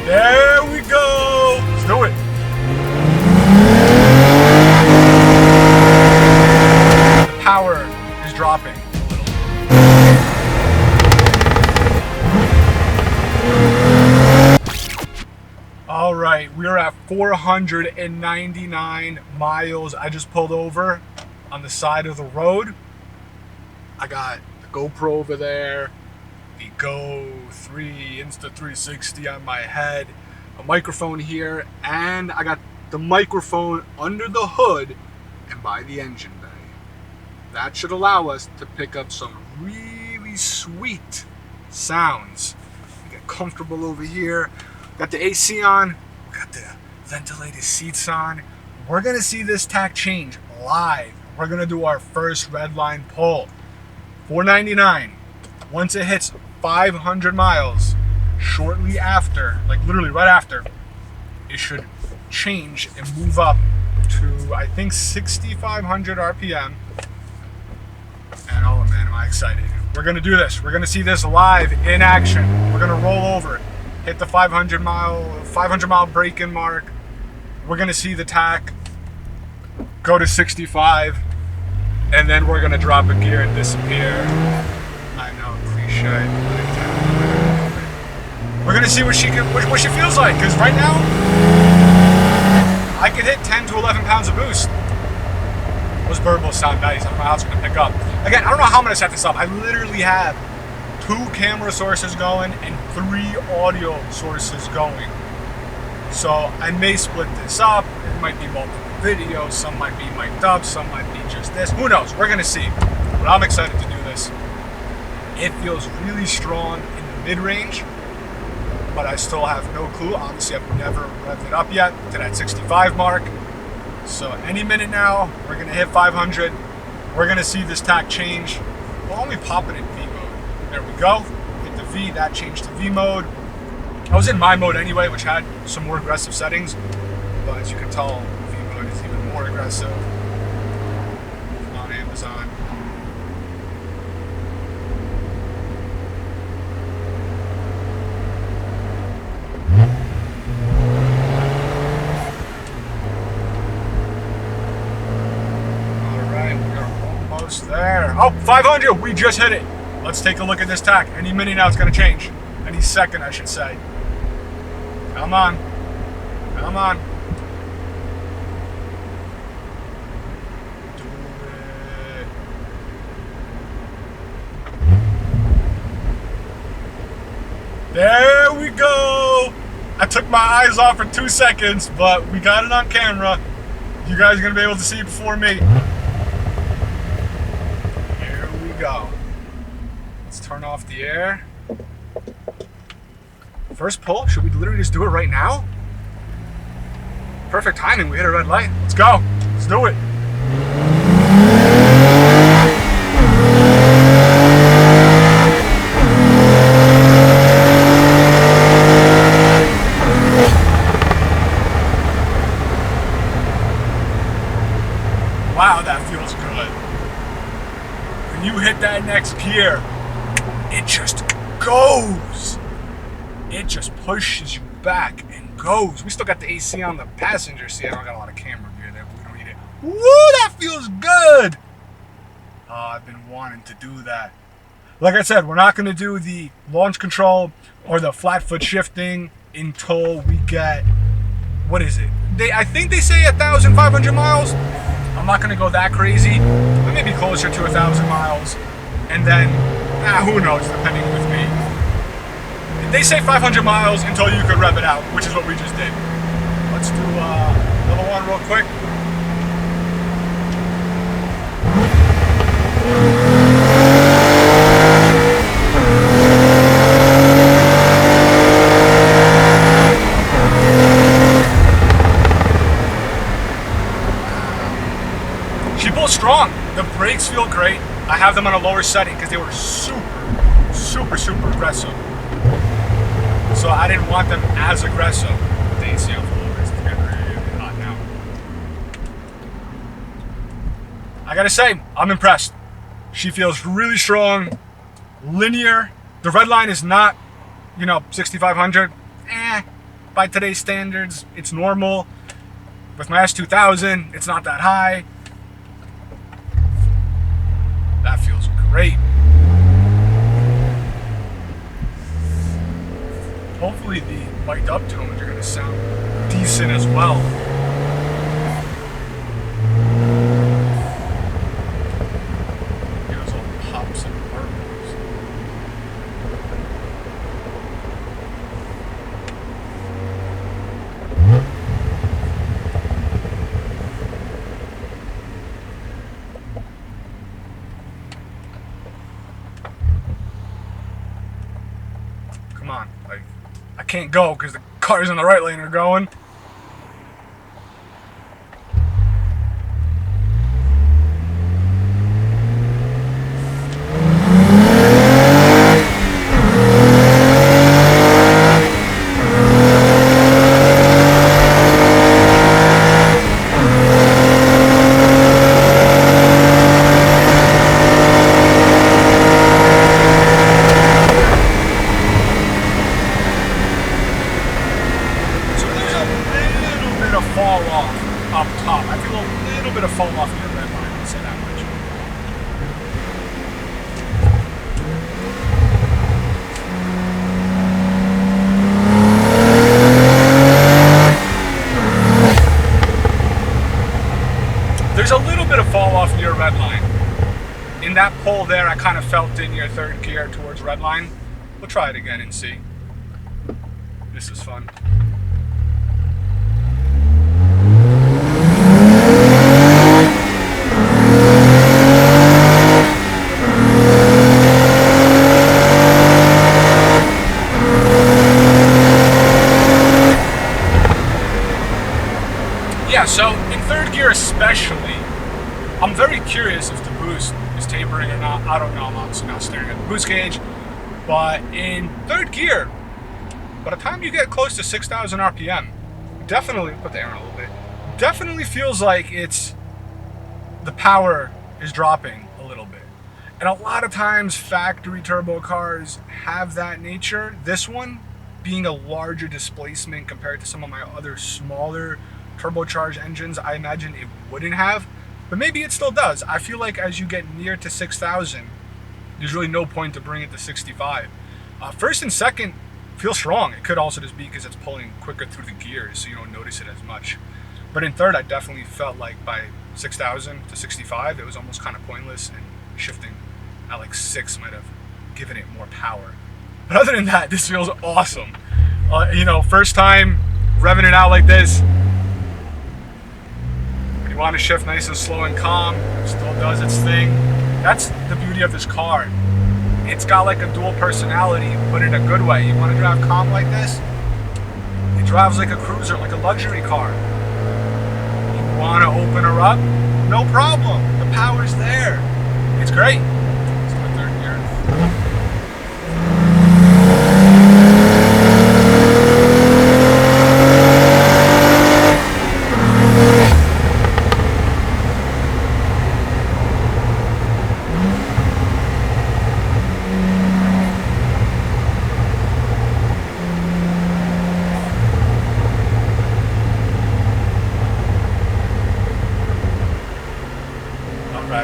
There we go. Let's do it. The power is dropping a little. All right, we're at 499 miles. I just pulled over on the side of the road. I got the GoPro over there, the Go 3 Insta360 on my head, a microphone here, and I got the microphone under the hood and by the engine bay. That should allow us to pick up some really sweet sounds. Get comfortable over here. Got the AC on, got the ventilated seats on. We're gonna see this tack change live. We're gonna do our first red line pull. 499. Once it hits 500 miles, shortly after, like literally right after, it should change and move up to, I think, 6,500 RPM. And oh man, am I excited. We're gonna do this. We're gonna see this live in action. We're gonna roll over, hit the 500 mile break-in mark. We're gonna see the tack go to 65, and then we're gonna drop a gear and disappear. I know, cliche. We're gonna see what she feels like, because right now I could hit 10 to 11 pounds of boost. Those burbles sound nice. I don't know how it's gonna pick up. Again, I don't know how I'm gonna set this up. I literally have 2 camera sources going and 3 audio sources going. So I may split this up. It might be multiple videos. Some might be mic'd up. Some might be just this. Who knows? We're gonna see. But I'm excited to do this. It feels really strong in the mid-range, but I still have no clue. Obviously, I've never revved it up yet to that 65 mark. So any minute now, we're gonna hit 500. We're gonna see this tack change. We'll only pop it in V mode. There we go. Hit the V, that changed to V mode. I was in my mode anyway, which had some more aggressive settings, but as you can tell, V mode is even more aggressive on Amazon. There. Oh, 500. We just hit it. Let's take a look at this tack. Any minute now it's going to change. Any second, I should say. Come on. Come on. Do it. There we go. I took my eyes off for 2 seconds, but we got it on camera. You guys are going to be able to see it before me. Go. Let's turn off the air. First pull, should we literally just do it right now? Perfect timing, we hit a red light. Let's go. Let's do it. Wow, that feels good. When you hit that next gear, it just goes. It just pushes you back and goes. We still got the AC on the passenger seat. I don't got a lot of camera gear there, but we don't need it. Woo, that feels good. Oh, I've been wanting to do that. Like I said, we're not going to do the launch control or the flat foot shifting until we get, what is it? I think they say 1,500 miles. I'm not going to go that crazy, but maybe closer to 1,000 miles. And then, who knows, depending with me. They say 500 miles until you could rev it out, which is what we just did. Let's do another one real quick. She pulls strong. The brakes feel great. I have them on a lower setting because they were super aggressive. So I didn't want them as aggressive. The AC on full over. It's getting really hot now. I gotta say, I'm impressed. She feels really strong, linear. The red line is not, 6,500. by today's standards, it's normal. With my S2000, it's not that high. That feels great. Hopefully the mic'd up tones are going to sound decent as well. There's all pops and purples. Come on, like, I can't go because the cars in the right lane are going. Fall off up top. I feel a little bit of fall off near the red line, I'll say that much. There's a little bit of fall off near red line. In that pull there, I kind of felt in your third gear towards red line. We'll try it again and see. This is fun. Yeah, so in third gear especially, I'm very curious if the boost is tapering or not. I don't know, I'm obviously not staring at the boost gauge. But in third gear, by the time you get close to 6,000 RPM, definitely, put the air on a little bit, definitely feels like the power is dropping a little bit. And a lot of times factory turbo cars have that nature. This one, being a larger displacement compared to some of my other smaller turbocharged engines, I imagine it wouldn't have, but maybe it still does. I feel like as you get near to 6,000, there's really no point to bring it to 65. First and second feel strong. It could also just be because it's pulling quicker through the gears, so you don't notice it as much. But in third, I definitely felt like by 6,000 to 65, it was almost kind of pointless, and shifting at like 6 might have given it more power. But other than that, this feels awesome. You know, first time revving it out like this. You want to shift nice and slow and calm, it still does its thing. That's the beauty of this car. It's got like a dual personality, but in a good way. You want to drive calm like this? It drives like a cruiser, like a luxury car. You want to open her up? No problem. The power's there. It's great. Let's do a third gear.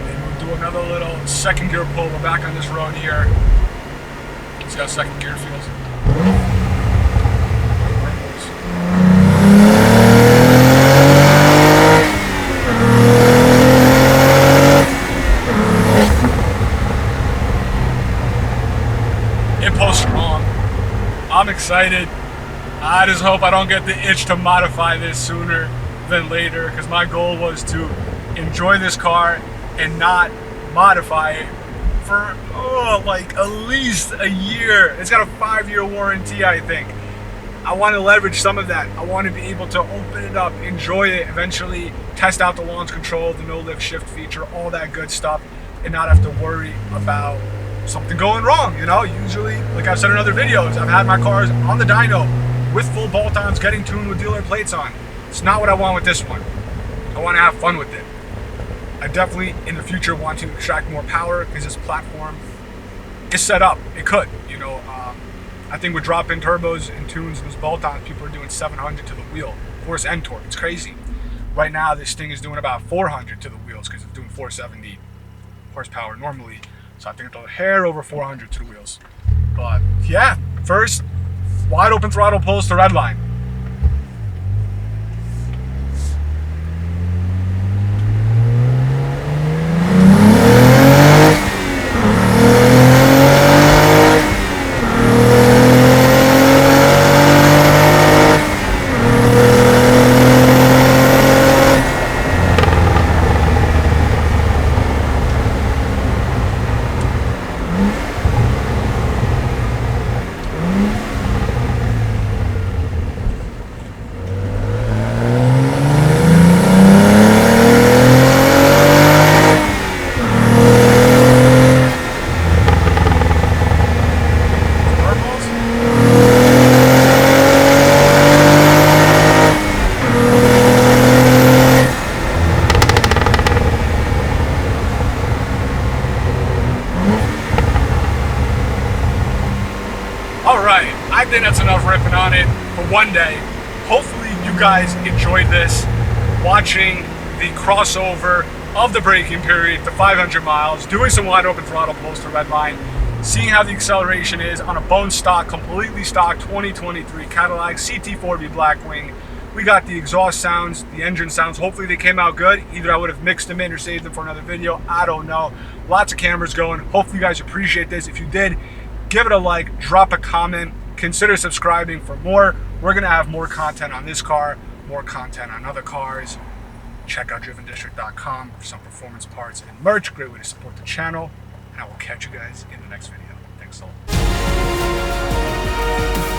We'll do another little second gear pull. We're back on this road here. See how second gear feels. It pulls strong. I'm excited. I just hope I don't get the itch to modify this sooner than later, because my goal was to enjoy this car and not modify it for like at least a year. It's got a 5-year warranty, I think. I want to leverage some of that. I want to be able to open it up, enjoy it, eventually test out the launch control, the no lift shift feature, all that good stuff, and not have to worry about something going wrong. You know, usually, like I've said in other videos, I've had my cars on the dyno with full bolt-ons, getting tuned with dealer plates on. It's not what I want with this one. I want to have fun with it. I definitely, in the future, want to extract more power because this platform is set up. It could, you know, I think with drop-in turbos and tunes and those bolt-ons, people are doing 700 to the wheel, force and torque. It's crazy. Right now, this thing is doing about 400 to the wheels because it's doing 470 horsepower normally. So I think it's a hair over 400 to the wheels. But yeah, first, wide open throttle pulls to red line. Alright, I think that's enough ripping on it for one day. Hopefully you guys enjoyed this, watching the crossover of the braking period to 500 miles, doing some wide open throttle pulls to red line, seeing how the acceleration is on a bone stock, completely stock 2023 Cadillac CT4-V Blackwing. We got the exhaust sounds, the engine sounds. Hopefully they came out good. Either I would have mixed them in or saved them for another video. I don't know. Lots of cameras going. Hopefully you guys appreciate this. If you did, give it a like, drop a comment, consider subscribing for more. We're going to have more content on this car, more content on other cars. Check out drivendistrict.com for some performance parts and merch. Great way to support the channel. And I will catch you guys in the next video. Thanks a lot.